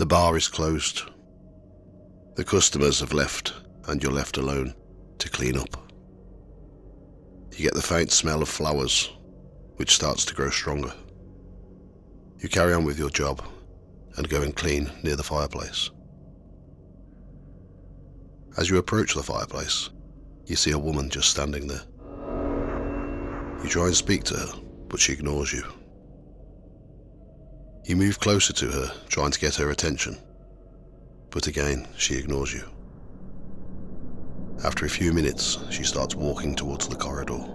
The bar is closed. The customers have left and you're left alone to clean up. You get the faint smell of flowers, which starts to grow stronger. You carry on with your job and go and clean near the fireplace. As you approach the fireplace, you see a woman just standing there. You try and speak to her, but she ignores you. You move closer to her, trying to get her attention, but again, she ignores you. After a few minutes, she starts walking towards the corridor.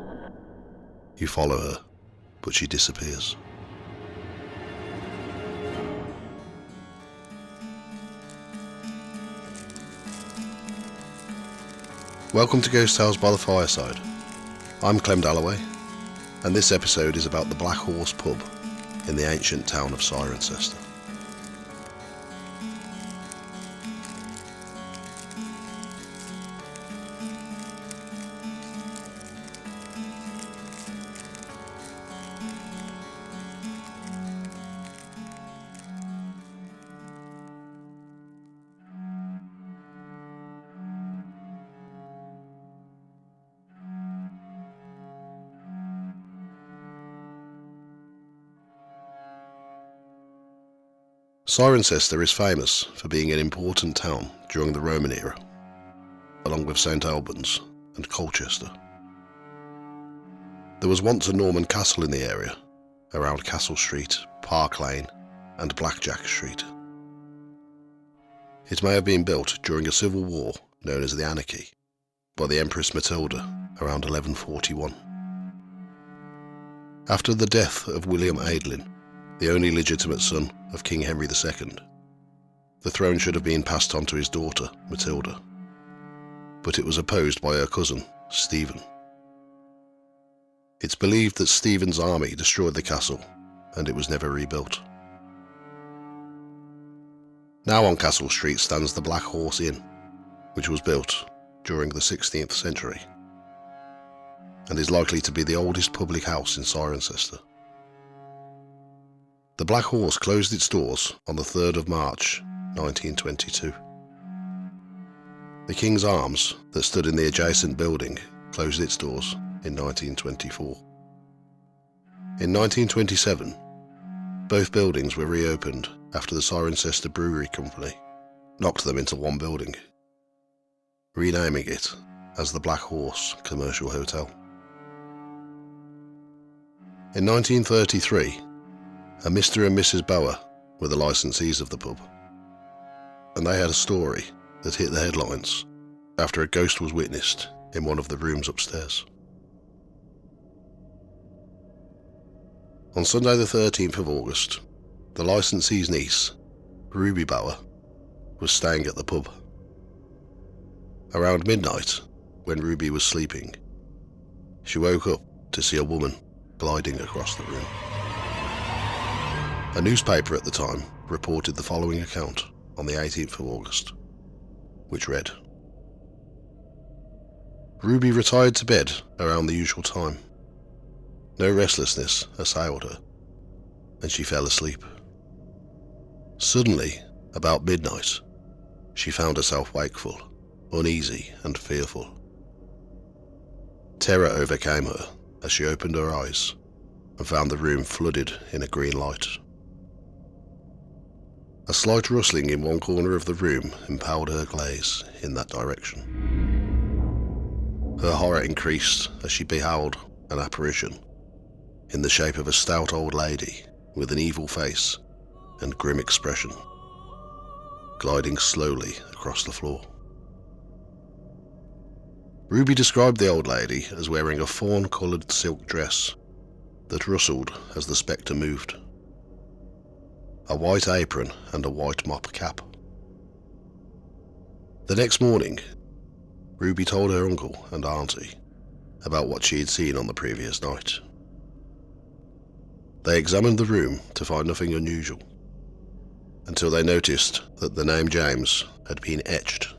You follow her, but she disappears. Welcome to Ghost Tales by the Fireside. I'm Clem Dalloway, and this episode is about the Black Horse pub in the ancient town of Cirencester. Cirencester is famous for being an important town during the Roman era, along with St Albans and Colchester. There was once a Norman castle in the area, around Castle Street, Park Lane and Blackjack Street. It may have been built during a civil war known as the Anarchy by the Empress Matilda around 1141. After the death of William Adelin, the only legitimate son of King Henry II, the throne should have been passed on to his daughter, Matilda, but it was opposed by her cousin, Stephen. It's believed that Stephen's army destroyed the castle, and it was never rebuilt. Now on Castle Street stands the Black Horse Inn, which was built during the 16th century, and is likely to be the oldest public house in Cirencester. The Black Horse closed its doors on the 3rd of March, 1922. The King's Arms that stood in the adjacent building closed its doors in 1924. In 1927, both buildings were reopened after the Cirencester Brewery Company knocked them into one building, renaming it as the Black Horse Commercial Hotel. In 1933, a Mr. and Mrs. Bower were the licensees of the pub, and they had a story that hit the headlines after a ghost was witnessed in one of the rooms upstairs. On Sunday the 13th of August, the licensee's niece, Ruby Bower, was staying at the pub. Around midnight, when Ruby was sleeping, she woke up to see a woman gliding across the room. A newspaper at the time reported the following account on the 18th of August, which read: Ruby retired to bed around the usual time. No restlessness assailed her, and she fell asleep. Suddenly, about midnight, she found herself wakeful, uneasy and fearful. Terror overcame her as she opened her eyes and found the room flooded in a green light. A slight rustling in one corner of the room impelled her gaze in that direction. Her horror increased as she beheld an apparition in the shape of a stout old lady with an evil face and grim expression, gliding slowly across the floor. Ruby described the old lady as wearing a fawn-coloured silk dress that rustled as the spectre moved, a white apron and a white mop cap. The next morning, Ruby told her uncle and auntie about what she had seen on the previous night. They examined the room to find nothing unusual, until they noticed that the name James had been etched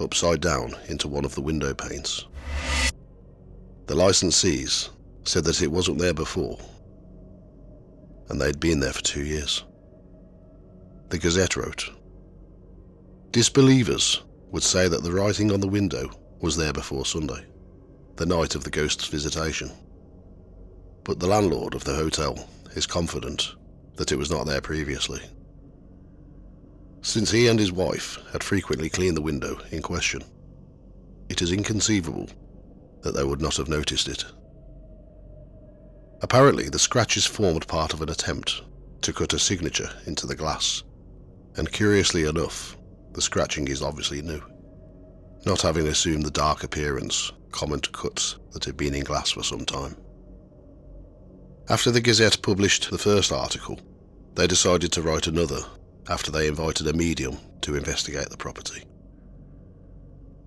upside down into one of the window panes. The licensees said that it wasn't there before, and they'd been there for 2 years. The Gazette wrote, Disbelievers would say that the writing on the window was there before Sunday, the night of the ghost's visitation. But the landlord of the hotel is confident that it was not there previously, since he and his wife had frequently cleaned the window in question. It is inconceivable that they would not have noticed it. Apparently, the scratches formed part of an attempt to cut a signature into the glass, and curiously enough, the scratching is obviously new, not having assumed the dark appearance common to cuts that had been in glass for some time. After the Gazette published the first article, they decided to write another after they invited a medium to investigate the property.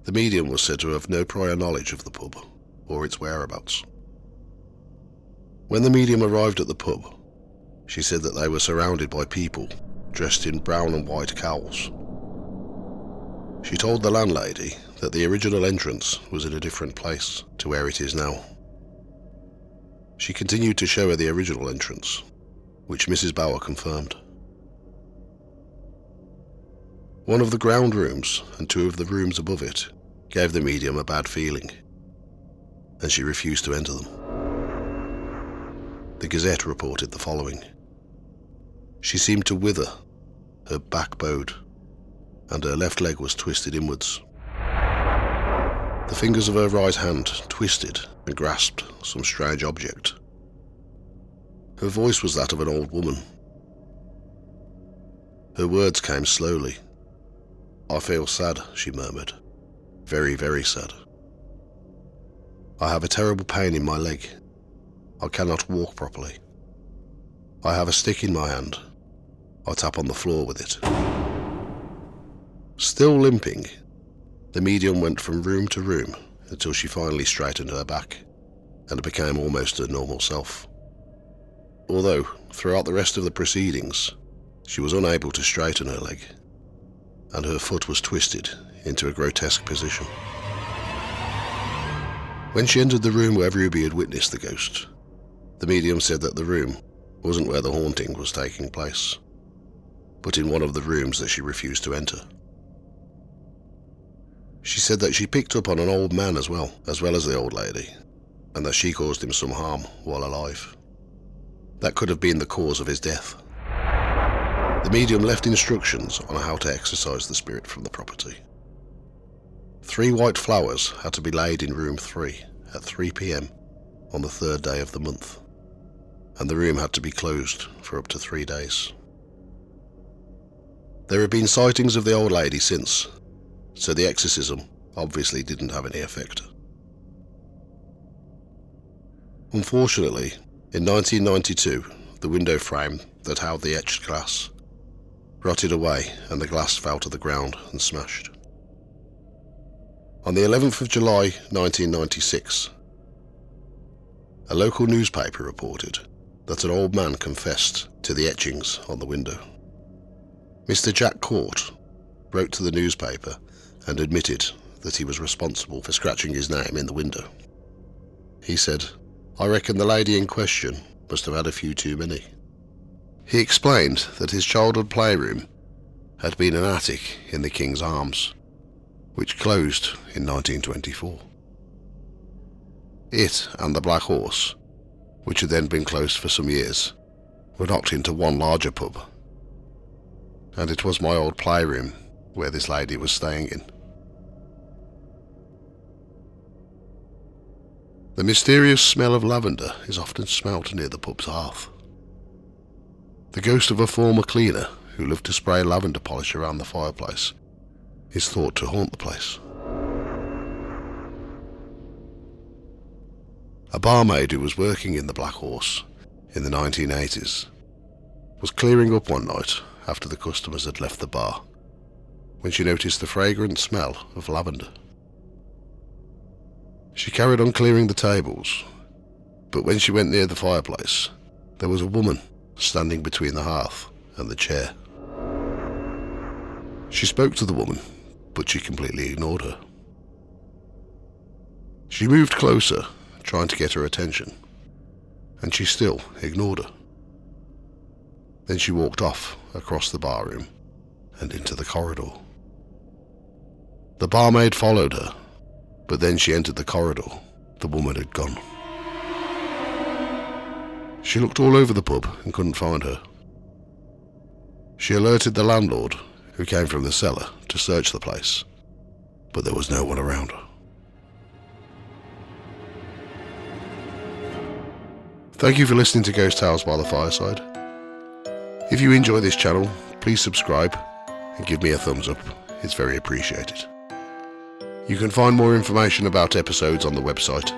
The medium was said to have no prior knowledge of the pub or its whereabouts. When the medium arrived at the pub, she said that they were surrounded by people dressed in brown and white cowls. She told the landlady that the original entrance was in a different place to where it is now. She continued to show her the original entrance, which Mrs. Bauer confirmed. One of the ground rooms and two of the rooms above it gave the medium a bad feeling, and she refused to enter them. The Gazette reported the following. She seemed to wither, her back bowed, and her left leg was twisted inwards. The fingers of her right hand twisted and grasped some strange object. Her voice was that of an old woman. Her words came slowly. "I feel sad," she murmured. "Very, very sad. I have a terrible pain in my leg. I cannot walk properly. I have a stick in my hand. I tap on the floor with it." Still limping, the medium went from room to room until she finally straightened her back and became almost her normal self. Although, throughout the rest of the proceedings, she was unable to straighten her leg, and her foot was twisted into a grotesque position. When she entered the room where Ruby had witnessed the ghost, the medium said that the room wasn't where the haunting was taking place, but in one of the rooms that she refused to enter. She said that she picked up on an old man as well as the old lady, and that she caused him some harm while alive. That could have been the cause of his death. The medium left instructions on how to exorcise the spirit from the property. 3 white flowers had to be laid in room 3 at 3 p.m. on the 3rd day of the month, and the room had to be closed for up to 3 days. There have been sightings of the old lady since, so the exorcism obviously didn't have any effect. Unfortunately, in 1992, the window frame that held the etched glass rotted away and the glass fell to the ground and smashed. On the 11th of July 1996, a local newspaper reported that an old man confessed to the etchings on the window. Mr. Jack Court wrote to the newspaper and admitted that he was responsible for scratching his name in the window. He said, "I reckon the lady in question must have had a few too many." He explained that his childhood playroom had been an attic in the King's Arms, which closed in 1924. It and the Black Horse, which had then been closed for some years, were knocked into one larger pub, and it was my old playroom where this lady was staying in. The mysterious smell of lavender is often smelt near the pub's hearth. The ghost of a former cleaner who loved to spray lavender polish around the fireplace is thought to haunt the place. A barmaid who was working in the Black Horse in the 1980s was clearing up one night after the customers had left the bar when she noticed the fragrant smell of lavender. She carried on clearing the tables, but when she went near the fireplace, there was a woman standing between the hearth and the chair. She spoke to the woman, but she completely ignored her. She moved closer, trying to get her attention, and she still ignored her. Then she walked off across the barroom and into the corridor. The barmaid followed her, but then she entered the corridor. The woman had gone. She looked all over the pub and couldn't find her. She alerted the landlord, who came from the cellar, to search the place, but there was no one around. Thank you for listening to Ghost Tales by the Fireside. If you enjoy this channel, please subscribe and give me a thumbs up. It's very appreciated. You can find more information about episodes on the website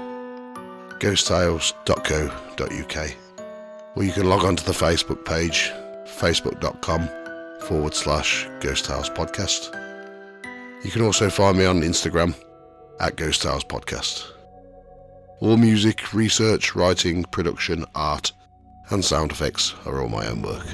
ghosttales.co.uk, or you can log on to the Facebook page facebook.com/Ghost Tales Podcast. You can also find me on Instagram @Ghost Tales Podcast. All music, research, writing, production, art and sound effects are all my own work.